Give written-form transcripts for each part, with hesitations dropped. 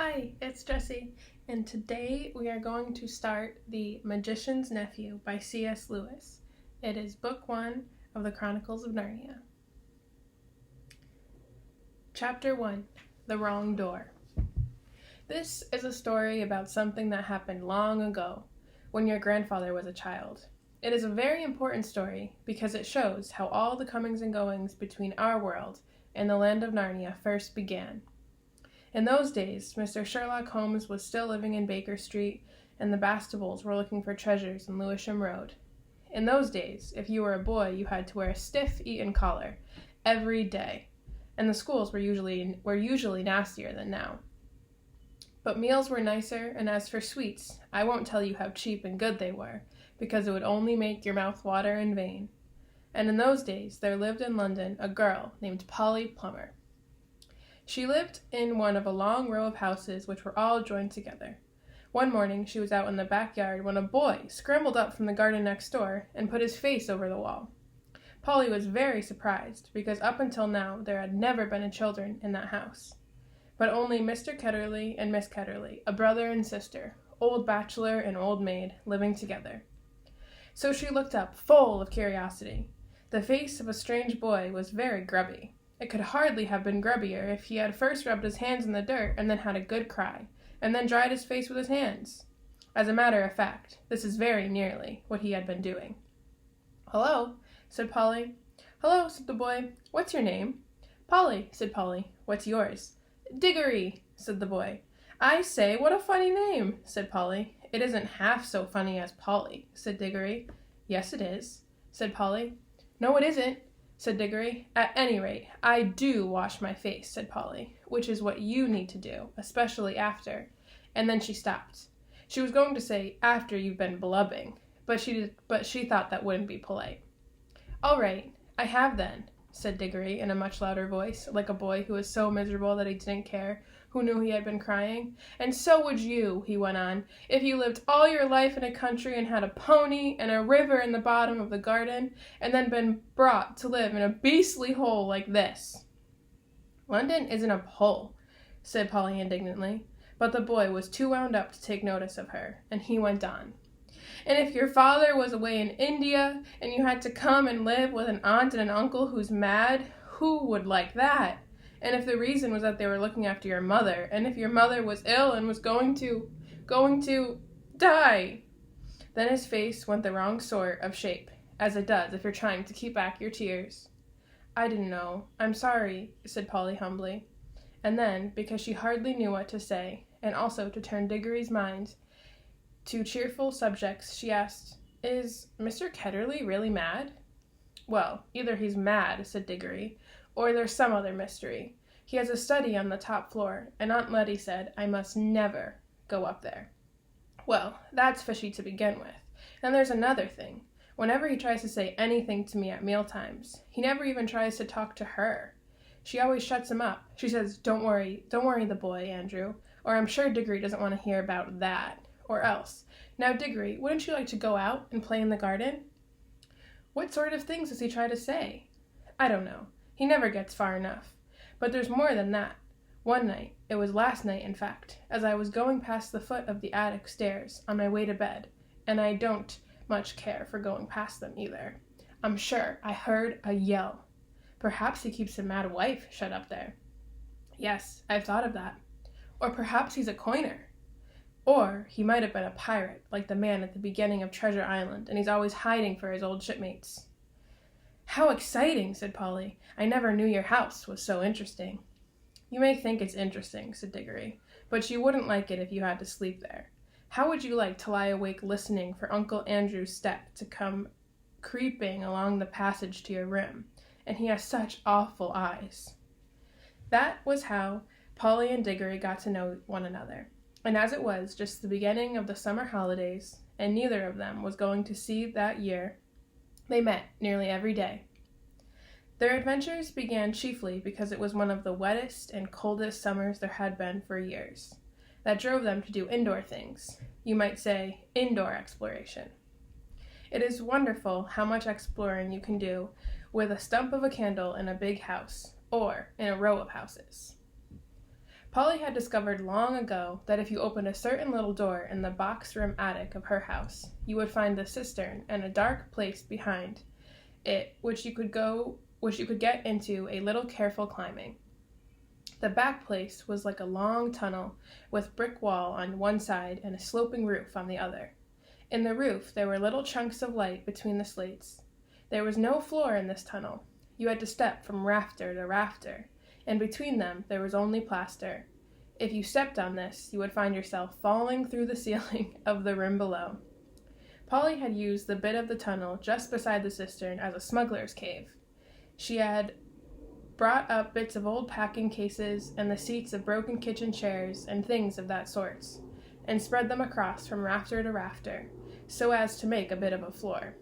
Hi, it's Jessie, and today we are going to start The Magician's Nephew by C.S. Lewis. It is Book 1 of the Chronicles of Narnia. Chapter 1, The Wrong Door. This is a story about something that happened long ago, when your grandfather was a child. It is a very important story because it shows how all the comings and goings between our world and the land of Narnia first began. In those days, Mr. Sherlock Holmes was still living in Baker Street, and the Bastables were looking for treasures in Lewisham Road. In those days, if you were a boy, you had to wear a stiff Eton collar every day, and the schools were usually nastier than now. But meals were nicer, and as for sweets, I won't tell you how cheap and good they were, because it would only make your mouth water in vain. And in those days, there lived in London a girl named Polly Plummer. She lived in one of a long row of houses which were all joined together. One morning she was out in the backyard when a boy scrambled up from the garden next door and put his face over the wall. Polly was very surprised, because up until now there had never been children in that house, but only Mr. Ketterley and Miss Ketterley, a brother and sister, old bachelor and old maid, living together. So she looked up, full of curiosity. The face of a strange boy was very grubby. It could hardly have been grubbier if he had first rubbed his hands in the dirt and then had a good cry, and then dried his face with his hands. As a matter of fact, this is very nearly what he had been doing. "Hello," said Polly. "Hello," said the boy. "What's your name?" "Polly," said Polly. "What's yours?" "Diggory," said the boy. "I say, what a funny name," said Polly. "It isn't half so funny as Polly," said Diggory. "Yes, it is," said Polly. "No, it isn't," said Diggory. "At any rate, I do wash my face," said Polly, "which is what you need to do, especially after," and then she stopped. She was going to say, "after you've been blubbing," but she thought that wouldn't be polite. "All right, I have then," said Diggory in a much louder voice, like a boy who was so miserable that he didn't care, who knew he had been crying. "And so would you," he went on, "if you lived all your life in a country and had a pony and a river in the bottom of the garden, and then been brought to live in a beastly hole like this." "London isn't a hole," said Polly indignantly, but the boy was too wound up to take notice of her, and he went on. "And if your father was away in India, and you had to come and live with an aunt and an uncle who's mad, who would like that? And if the reason was that they were looking after your mother, and if your mother was ill and was going to die," then his face went the wrong sort of shape, as it does if you're trying to keep back your tears. "I didn't know. I'm sorry," said Polly humbly. And then, because she hardly knew what to say, and also to turn Diggory's mind to cheerful subjects, she asked, "Is Mr. Ketterley really mad?" "Well, either he's mad," said Diggory, "or there's some other mystery. He has a study on the top floor, and Aunt Letty said I must never go up there." "Well, that's fishy to begin with. And there's another thing. Whenever he tries to say anything to me at mealtimes, he never even tries to talk to her. She always shuts him up. She says, 'Don't worry the boy, Andrew,' or 'I'm sure Diggory doesn't want to hear about that,' or else, 'Now, Diggory, wouldn't you like to go out and play in the garden?' What sort of things does he try to say? I don't know. He never gets far enough. But there's more than that. One night, it was last night in fact, as I was going past the foot of the attic stairs on my way to bed, and I don't much care for going past them either, I'm sure I heard a yell. Perhaps he keeps a mad wife shut up there. Yes, I've thought of that. Or perhaps he's a coiner. Or he might have been a pirate, like the man at the beginning of Treasure Island, and he's always hiding for his old shipmates." "How exciting," said Polly. "I never knew your house was so interesting." "You may think it's interesting," said Diggory, "but you wouldn't like it if you had to sleep there. How would you like to lie awake listening for Uncle Andrew's step to come creeping along the passage to your room? And he has such awful eyes." That was how Polly and Diggory got to know one another. And as it was just the beginning of the summer holidays, and neither of them was going to sea that year, they met nearly every day. Their adventures began chiefly because it was one of the wettest and coldest summers there had been for years. That drove them to do indoor things, you might say indoor exploration. It is wonderful how much exploring you can do with a stump of a candle in a big house, or in a row of houses. Polly had discovered long ago that if you opened a certain little door in the box room attic of her house, you would find the cistern and a dark place behind it which you could get into a little careful climbing. The back place was like a long tunnel with brick wall on one side and a sloping roof on the other. In the roof there were little chunks of light between the slates. There was no floor in this tunnel. You had to step from rafter to rafter, and between them there was only plaster. If you stepped on this, you would find yourself falling through the ceiling of the room below. Polly had used the bit of the tunnel just beside the cistern as a smuggler's cave. She had brought up bits of old packing cases and the seats of broken kitchen chairs and things of that sort, and spread them across from rafter to rafter, so as to make a bit of a floor.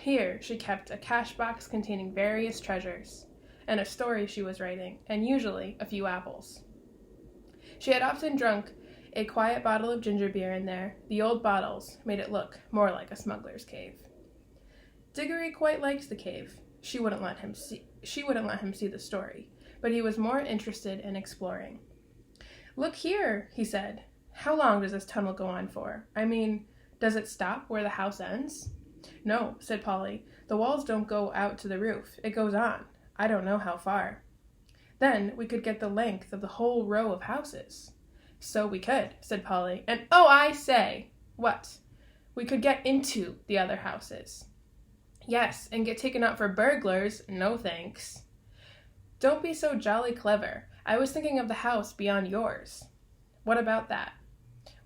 Here she kept a cash box containing various treasures, and a story she was writing, and usually a few apples. She had often drunk a quiet bottle of ginger beer in there. The old bottles made it look more like a smuggler's cave. Diggory quite liked the cave. She wouldn't let him see the story, but he was more interested in exploring. "Look here," he said. "How long does this tunnel go on for? I mean, does it stop where the house ends?" "No," said Polly. "The walls don't go out to the roof. It goes on. I don't know how far." "Then we could get the length of the whole row of houses." "So we could," said Polly. "And oh, I say!" "What?" "We could get into the other houses." "Yes, and get taken up for burglars. No thanks." "Don't be so jolly clever. I was thinking of the house beyond yours." "What about that?"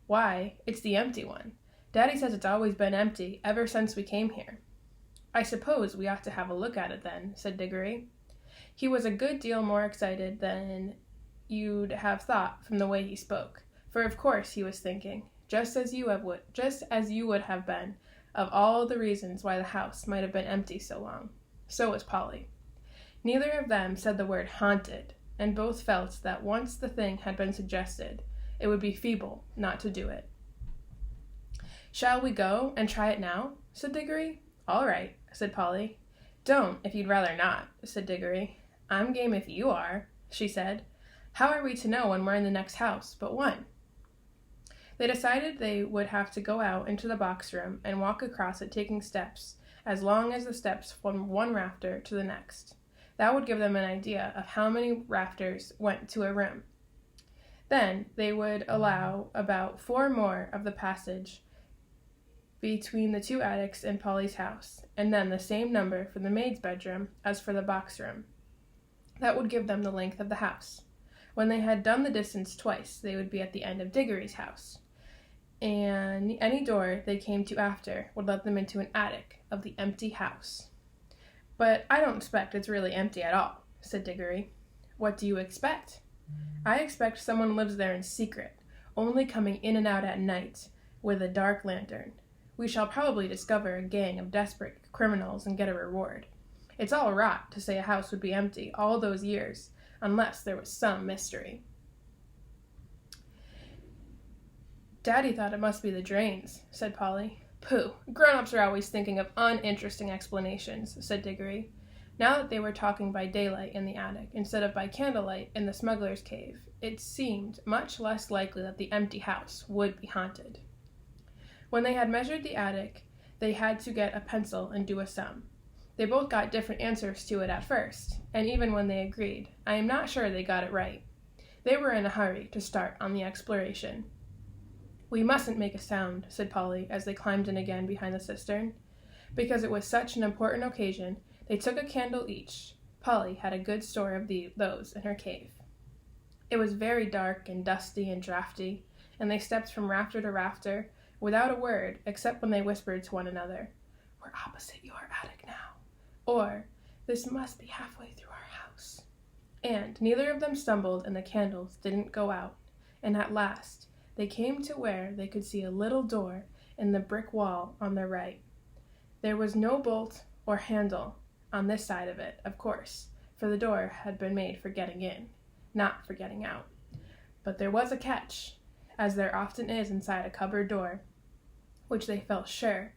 "Why, it's the empty one. Daddy says it's always been empty ever since we came here." "I suppose we ought to have a look at it then," said Diggory. He was a good deal more excited than you'd have thought from the way he spoke, for of course he was thinking, just as you would have been, of all the reasons why the house might have been empty so long. So was Polly. Neither of them said the word haunted, and both felt that once the thing had been suggested, it would be feeble not to do it. "Shall we go and try it now?" said Diggory. "All right," said Polly. "Don't, if you'd rather not," said Diggory. "I'm game if you are," she said. "How are we to know when we're in the next house but one?" They decided they would have to go out into the box room and walk across it, taking steps as long as the steps from one rafter to the next. That would give them an idea of how many rafters went to a room. Then they would allow about 4 more of the passage between the 2 attics in Polly's house, and then the same number for the maid's bedroom as for the box room. That would give them the length of the house. When they had done the distance twice, they would be at the end of Diggory's house, and any door they came to after would let them into an attic of the empty house. "But I don't expect it's really empty at all," said Diggory. "What do you expect?" "I expect someone lives there in secret, only coming in and out at night with a dark lantern. We shall probably discover a gang of desperate criminals and get a reward. It's all rot to say a house would be empty all those years, unless there was some mystery." "Daddy thought it must be the drains," said Polly. "Pooh! Grown-ups are always thinking of uninteresting explanations," said Diggory. Now that they were talking by daylight in the attic, instead of by candlelight in the smuggler's cave, it seemed much less likely that the empty house would be haunted. When they had measured the attic, they had to get a pencil and do a sum. They both got different answers to it at first, and even when they agreed, I am not sure they got it right. They were in a hurry to start on the exploration. "We mustn't make a sound," said Polly, as they climbed in again behind the cistern. Because it was such an important occasion, they took a candle each. Polly had a good store of those in her cave. It was very dark and dusty and draughty, and they stepped from rafter to rafter, without a word, except when they whispered to one another, "We're opposite your attic now," or "This must be halfway through our house." And neither of them stumbled, and the candles didn't go out, and at last they came to where they could see a little door in the brick wall on their right. There was no bolt or handle on this side of it, of course, for the door had been made for getting in, not for getting out. But there was a catch, as there often is inside a cupboard door, which they felt sure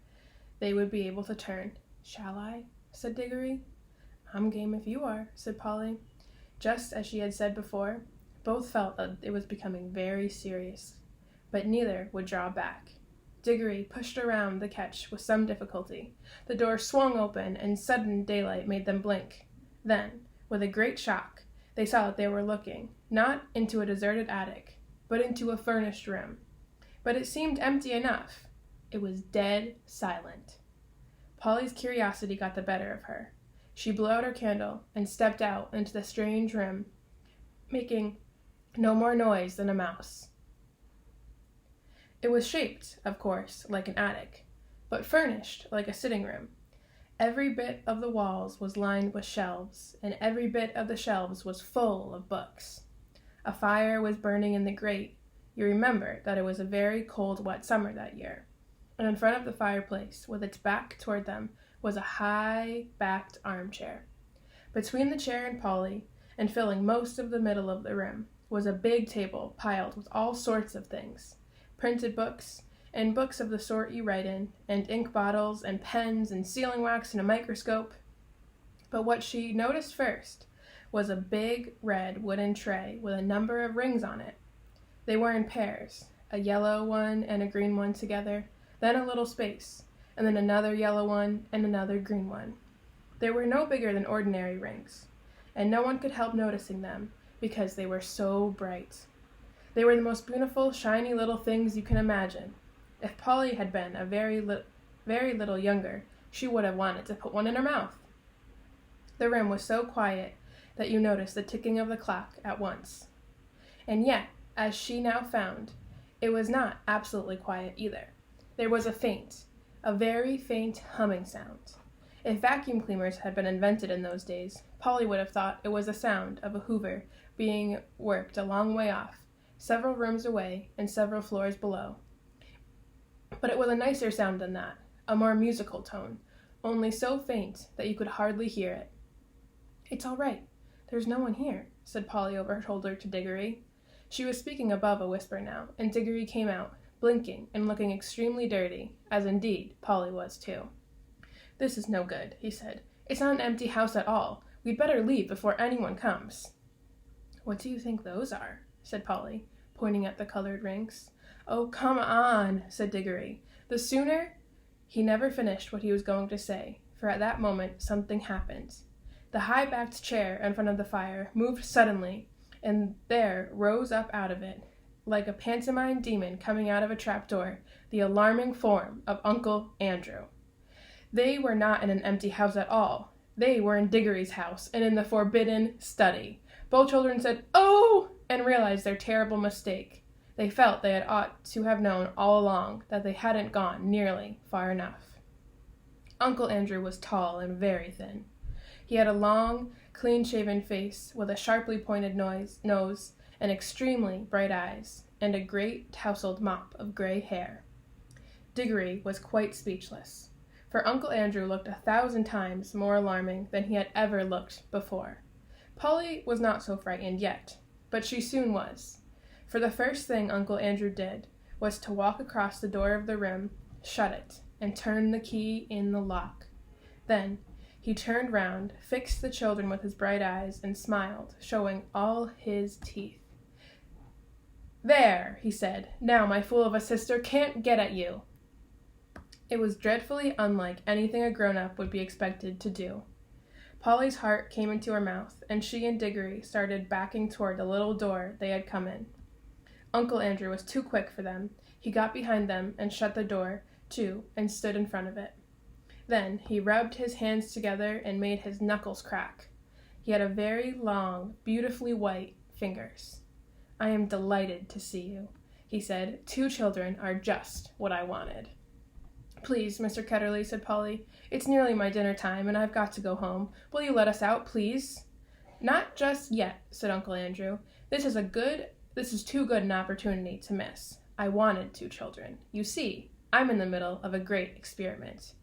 they would be able to turn. "Shall I?" said Diggory. "I'm game if you are," said Polly. Just as she had said before, Both felt that it was becoming very serious, but neither would draw back. Diggory pushed around the catch with some difficulty. The door swung open, and sudden daylight made them blink. Then, with a great shock, they saw that they were looking, not into a deserted attic, but into a furnished room. But it seemed empty enough. It was dead silent. Polly's curiosity got the better of her. She blew out her candle and stepped out into the strange room, making no more noise than a mouse. It was shaped, of course, like an attic, but furnished like a sitting room. Every bit of the walls was lined with shelves, and every bit of the shelves was full of books. A fire was burning in the grate. You remember that it was a very cold, wet summer that year. And in front of the fireplace, with its back toward them, was a high-backed armchair. Between the chair and Polly, and filling most of the middle of the room, was a big table piled with all sorts of things. Printed books, and books of the sort you write in, and ink bottles, and pens, and sealing wax, and a microscope. But what she noticed first was a big red wooden tray with a number of rings on it. They were in pairs, a yellow one and a green one together, then a little space, and then another yellow one and another green one. They were no bigger than ordinary rings, and no one could help noticing them because they were so bright. They were the most beautiful, shiny little things you can imagine. If Polly had been a very little younger, she would have wanted to put one in her mouth. The room was so quiet that you noticed the ticking of the clock at once. And yet, as she now found, it was not absolutely quiet either. There was a very faint humming sound. If vacuum cleaners had been invented in those days, Polly would have thought it was the sound of a hoover being worked a long way off, several rooms away and several floors below. But it was a nicer sound than that, a more musical tone, only so faint that you could hardly hear it. "It's all right. There's no one here," said Polly over her shoulder to Diggory. She was speaking above a whisper now, and Diggory came out, blinking and looking extremely dirty, as indeed Polly was too. "This is no good," he said. "It's not an empty house at all. We'd better leave before anyone comes." "What do you think those are?" said Polly, pointing at the colored rings. "Oh, come on," said Diggory. "The sooner—" He never finished what he was going to say, for at that moment something happened. The high-backed chair in front of the fire moved suddenly, and there rose up out of it, like a pantomime demon coming out of a trapdoor, the alarming form of Uncle Andrew. They were not in an empty house at all. They were in Diggory's house, and in the forbidden study. Both children said, "Oh!" and realized their terrible mistake. They felt they had ought to have known all along that they hadn't gone nearly far enough. Uncle Andrew was tall and very thin. He had a long, clean-shaven face with a sharply pointed nose and extremely bright eyes, and a great tousled mop of gray hair. Diggory was quite speechless, for Uncle Andrew looked 1,000 times more alarming than he had ever looked before. Polly was not so frightened yet, but she soon was, for the first thing Uncle Andrew did was to walk across the door of the room, shut it, and turn the key in the lock. Then he turned round, fixed the children with his bright eyes, and smiled, showing all his teeth. "There," he said, "now my fool of a sister can't get at you." It was dreadfully unlike anything a grown-up would be expected to do. Polly's heart came into her mouth, and she and Diggory started backing toward the little door they had come in. Uncle Andrew was too quick for them. He got behind them and shut the door, too, and stood in front of it. Then he rubbed his hands together and made his knuckles crack. He had a very long, beautifully white fingers. "I am delighted to see you," he said. "2 children are just what I wanted." "Please, Mr. Ketterly," said Polly. "It's nearly my dinner time, and I've got to go home. Will you let us out, please?" "Not just yet," said Uncle Andrew. This is too good an opportunity to miss. I wanted 2 children. You see, I'm in the middle of a great experiment.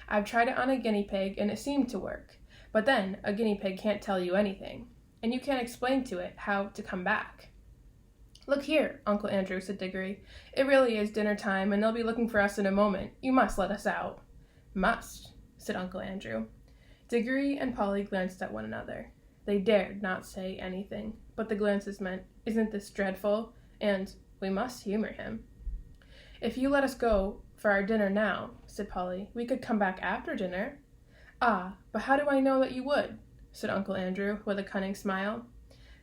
I've tried it on a guinea pig, and it seemed to work. But then, a guinea pig can't tell you anything, and you can't explain to it how to come back." "Look here, Uncle Andrew," said Diggory. "It really is dinner time, and they'll be looking for us in a moment. You must let us out." "Must," said Uncle Andrew. Diggory and Polly glanced at one another. They dared not say anything, but the glances meant Isn't this dreadful? And we must humor him. If you let us go for our dinner now, said Polly, we could come back after dinner. Ah, but how do I know that you would? Said Uncle Andrew with a cunning smile.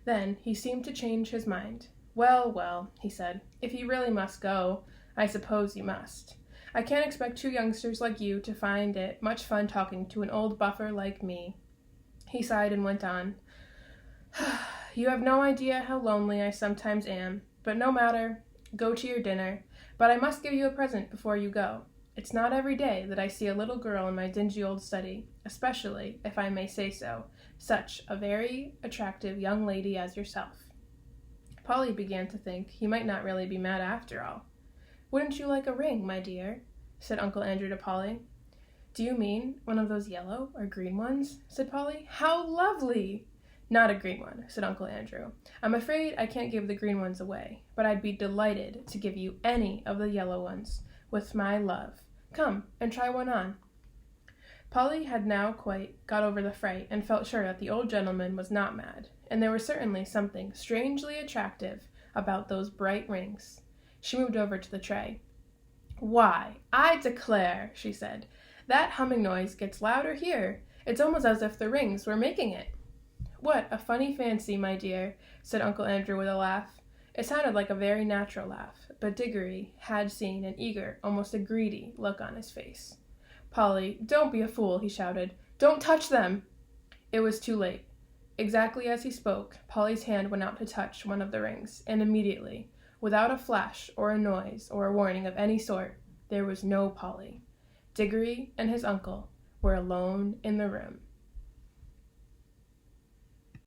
Then he seemed to change his mind. Well, well, he said, if you really must go, I suppose you must. I can't expect two youngsters like you to find it much fun talking to an old buffer like me. He sighed and went on. You have no idea how lonely I sometimes am, but no matter, go to your dinner. But I must give you a present before you go. It's not every day that I see a little girl in my dingy old study, especially, if I may say so, such a very attractive young lady as yourself. Polly began to think he might not really be mad after all. Wouldn't you like a ring, my dear? Said Uncle Andrew to Polly. Do you mean one of those yellow or green ones? Said Polly. How lovely! Not a green one, said Uncle Andrew. I'm afraid I can't give the green ones away, but I'd be delighted to give you any of the yellow ones, with my love. Come and try one on. Polly had now quite got over the fright and felt sure that the old gentleman was not mad, and there was certainly something strangely attractive about those bright rings. She moved over to the tray. Why, I declare, she said, that humming noise gets louder here. It's almost as if the rings were making it. What a funny fancy, my dear, said Uncle Andrew with a laugh. It sounded like a very natural laugh, but Diggory had seen an eager, almost a greedy, look on his face. Polly, don't be a fool, he shouted. Don't touch them! It was too late. Exactly as he spoke, Polly's hand went out to touch one of the rings, and immediately, without a flash or a noise or a warning of any sort, there was no Polly. Diggory and his uncle were alone in the room.